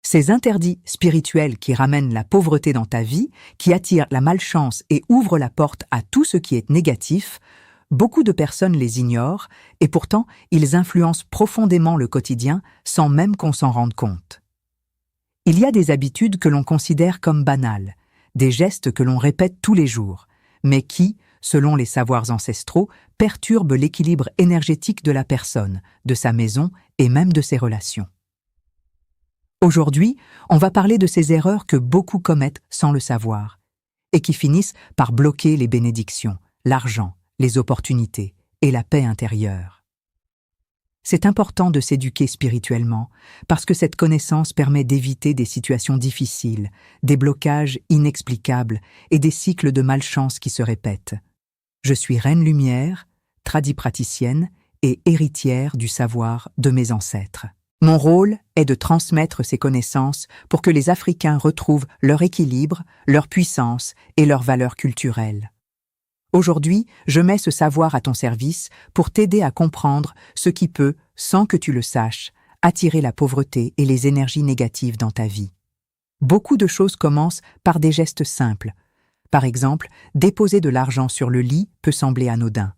Ces interdits spirituels qui ramènent la pauvreté dans ta vie, qui attirent la malchance et ouvrent la porte à tout ce qui est négatif, beaucoup de personnes les ignorent et pourtant ils influencent profondément le quotidien sans même qu'on s'en rende compte. Il y a des habitudes que l'on considère comme banales, des gestes que l'on répète tous les jours, mais qui, selon les savoirs ancestraux, perturbent l'équilibre énergétique de la personne, de sa maison et même de ses relations. Aujourd'hui, on va parler de ces erreurs que beaucoup commettent sans le savoir et qui finissent par bloquer les bénédictions, l'argent, les opportunités et la paix intérieure. C'est important de s'éduquer spirituellement parce que cette connaissance permet d'éviter des situations difficiles, des blocages inexplicables et des cycles de malchance qui se répètent. Je suis Reine Lumière, tradipraticienne et héritière du savoir de mes ancêtres. Mon rôle est de transmettre ces connaissances pour que les Africains retrouvent leur équilibre, leur puissance et leurs valeurs culturelles. Aujourd'hui, je mets ce savoir à ton service pour t'aider à comprendre ce qui peut, sans que tu le saches, attirer la pauvreté et les énergies négatives dans ta vie. Beaucoup de choses commencent par des gestes simples. Par exemple, déposer de l'argent sur le lit peut sembler anodin.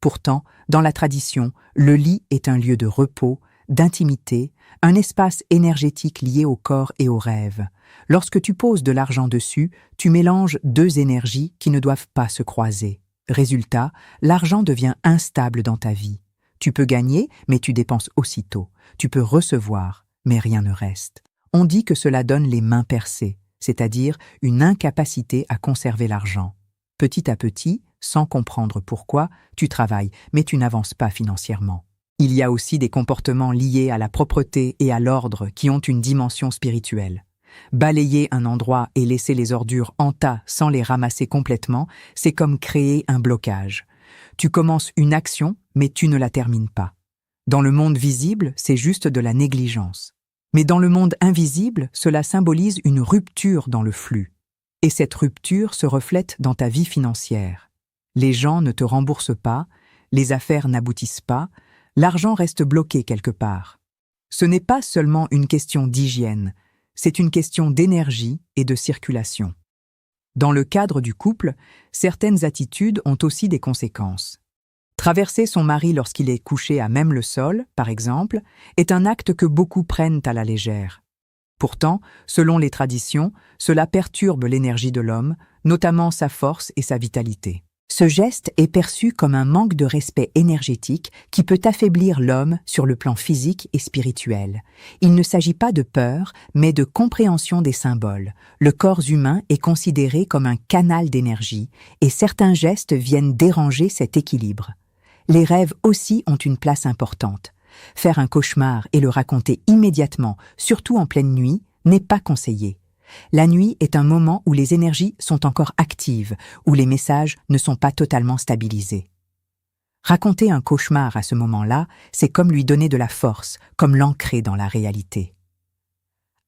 Pourtant, dans la tradition, le lit est un lieu de repos, d'intimité, un espace énergétique lié au corps et aux rêves. Lorsque tu poses de l'argent dessus, tu mélanges deux énergies qui ne doivent pas se croiser. Résultat, l'argent devient instable dans ta vie. Tu peux gagner, mais tu dépenses aussitôt. Tu peux recevoir, mais rien ne reste. On dit que cela donne les mains percées, c'est-à-dire une incapacité à conserver l'argent. Petit à petit, sans comprendre pourquoi, tu travailles, mais tu n'avances pas financièrement. Il y a aussi des comportements liés à la propreté et à l'ordre qui ont une dimension spirituelle. Balayer un endroit et laisser les ordures en tas sans les ramasser complètement, c'est comme créer un blocage. Tu commences une action, mais tu ne la termines pas. Dans le monde visible, c'est juste de la négligence. Mais dans le monde invisible, cela symbolise une rupture dans le flux. Et cette rupture se reflète dans ta vie financière. Les gens ne te remboursent pas, les affaires n'aboutissent pas, l'argent reste bloqué quelque part. Ce n'est pas seulement une question d'hygiène, c'est une question d'énergie et de circulation. Dans le cadre du couple, certaines attitudes ont aussi des conséquences. Traverser son mari lorsqu'il est couché à même le sol, par exemple, est un acte que beaucoup prennent à la légère. Pourtant, selon les traditions, cela perturbe l'énergie de l'homme, notamment sa force et sa vitalité. Ce geste est perçu comme un manque de respect énergétique qui peut affaiblir l'homme sur le plan physique et spirituel. Il ne s'agit pas de peur, mais de compréhension des symboles. Le corps humain est considéré comme un canal d'énergie et certains gestes viennent déranger cet équilibre. Les rêves aussi ont une place importante. Faire un cauchemar et le raconter immédiatement, surtout en pleine nuit, n'est pas conseillé. La nuit est un moment où les énergies sont encore actives, où les messages ne sont pas totalement stabilisés. Raconter un cauchemar à ce moment-là, c'est comme lui donner de la force, comme l'ancrer dans la réalité.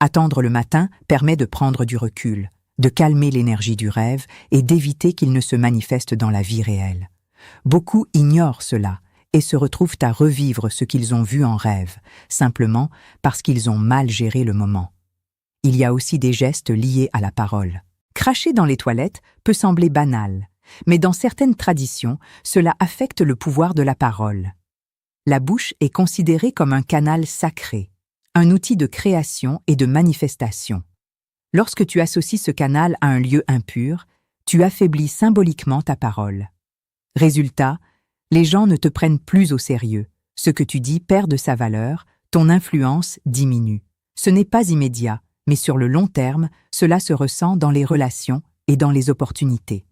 Attendre le matin permet de prendre du recul, de calmer l'énergie du rêve et d'éviter qu'il ne se manifeste dans la vie réelle. Beaucoup ignorent cela et se retrouvent à revivre ce qu'ils ont vu en rêve, simplement parce qu'ils ont mal géré le moment. Il y a aussi des gestes liés à la parole. Cracher dans les toilettes peut sembler banal, mais dans certaines traditions, cela affecte le pouvoir de la parole. La bouche est considérée comme un canal sacré, un outil de création et de manifestation. Lorsque tu associes ce canal à un lieu impur, tu affaiblis symboliquement ta parole. Résultat, les gens ne te prennent plus au sérieux. Ce que tu dis perd de sa valeur, ton influence diminue. Ce n'est pas immédiat, mais sur le long terme, cela se ressent dans les relations et dans les opportunités.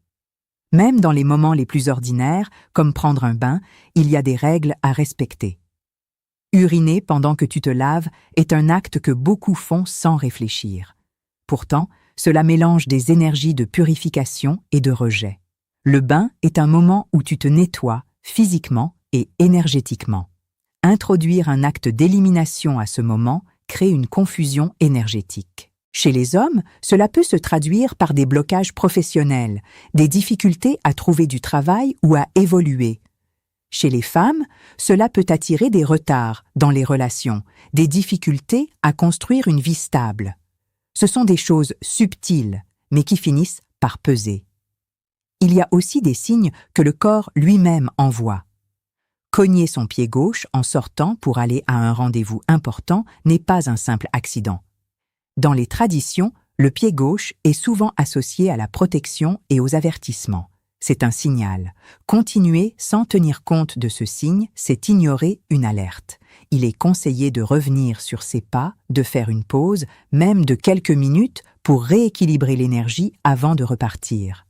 Même dans les moments les plus ordinaires, comme prendre un bain, il y a des règles à respecter. Uriner pendant que tu te laves est un acte que beaucoup font sans réfléchir. Pourtant, cela mélange des énergies de purification et de rejet. Le bain est un moment où tu te nettoies physiquement et énergétiquement. Introduire un acte d'élimination à ce moment crée une confusion énergétique. Chez les hommes, cela peut se traduire par des blocages professionnels, des difficultés à trouver du travail ou à évoluer. Chez les femmes, cela peut attirer des retards dans les relations, des difficultés à construire une vie stable. Ce sont des choses subtiles, mais qui finissent par peser. Il y a aussi des signes que le corps lui-même envoie. Cogner son pied gauche en sortant pour aller à un rendez-vous important n'est pas un simple accident. Dans les traditions, le pied gauche est souvent associé à la protection et aux avertissements. C'est un signal. Continuer sans tenir compte de ce signe, c'est ignorer une alerte. Il est conseillé de revenir sur ses pas, de faire une pause, même de quelques minutes, pour rééquilibrer l'énergie avant de repartir.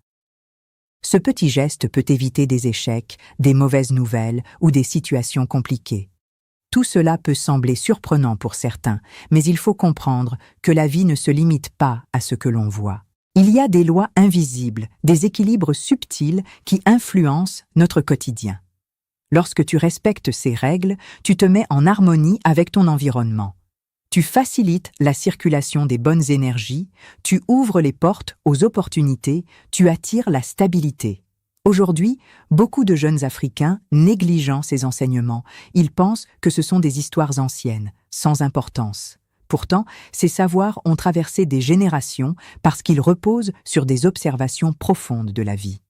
Ce petit geste peut éviter des échecs, des mauvaises nouvelles ou des situations compliquées. Tout cela peut sembler surprenant pour certains, mais il faut comprendre que la vie ne se limite pas à ce que l'on voit. Il y a des lois invisibles, des équilibres subtils qui influencent notre quotidien. Lorsque tu respectes ces règles, tu te mets en harmonie avec ton environnement. Tu facilites la circulation des bonnes énergies, tu ouvres les portes aux opportunités, tu attires la stabilité. Aujourd'hui, beaucoup de jeunes Africains négligent ces enseignements. Ils pensent que ce sont des histoires anciennes, sans importance. Pourtant, ces savoirs ont traversé des générations parce qu'ils reposent sur des observations profondes de la vie.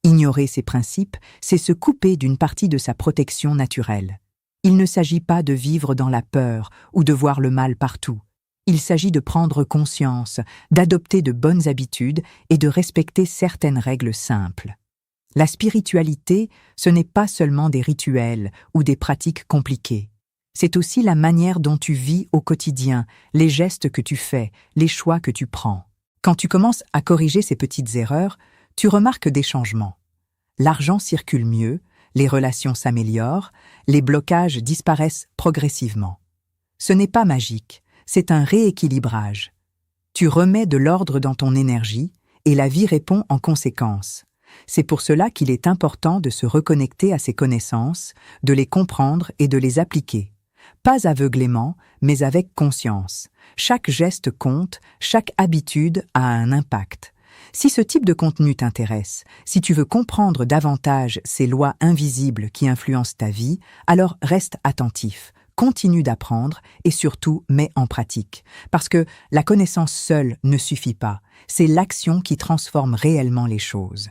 Ignorer ces principes, c'est se couper d'une partie de sa protection naturelle. Il ne s'agit pas de vivre dans la peur ou de voir le mal partout. Il s'agit de prendre conscience, d'adopter de bonnes habitudes et de respecter certaines règles simples. La spiritualité, ce n'est pas seulement des rituels ou des pratiques compliquées. C'est aussi la manière dont tu vis au quotidien, les gestes que tu fais, les choix que tu prends. Quand tu commences à corriger ces petites erreurs, tu remarques des changements. L'argent circule mieux, les relations s'améliorent, les blocages disparaissent progressivement. Ce n'est pas magique, c'est un rééquilibrage. Tu remets de l'ordre dans ton énergie et la vie répond en conséquence. C'est pour cela qu'il est important de se reconnecter à ces connaissances, de les comprendre et de les appliquer. Pas aveuglément, mais avec conscience. Chaque geste compte, chaque habitude a un impact. Si ce type de contenu t'intéresse, si tu veux comprendre davantage ces lois invisibles qui influencent ta vie, alors reste attentif, continue d'apprendre et surtout mets en pratique. Parce que la connaissance seule ne suffit pas, c'est l'action qui transforme réellement les choses.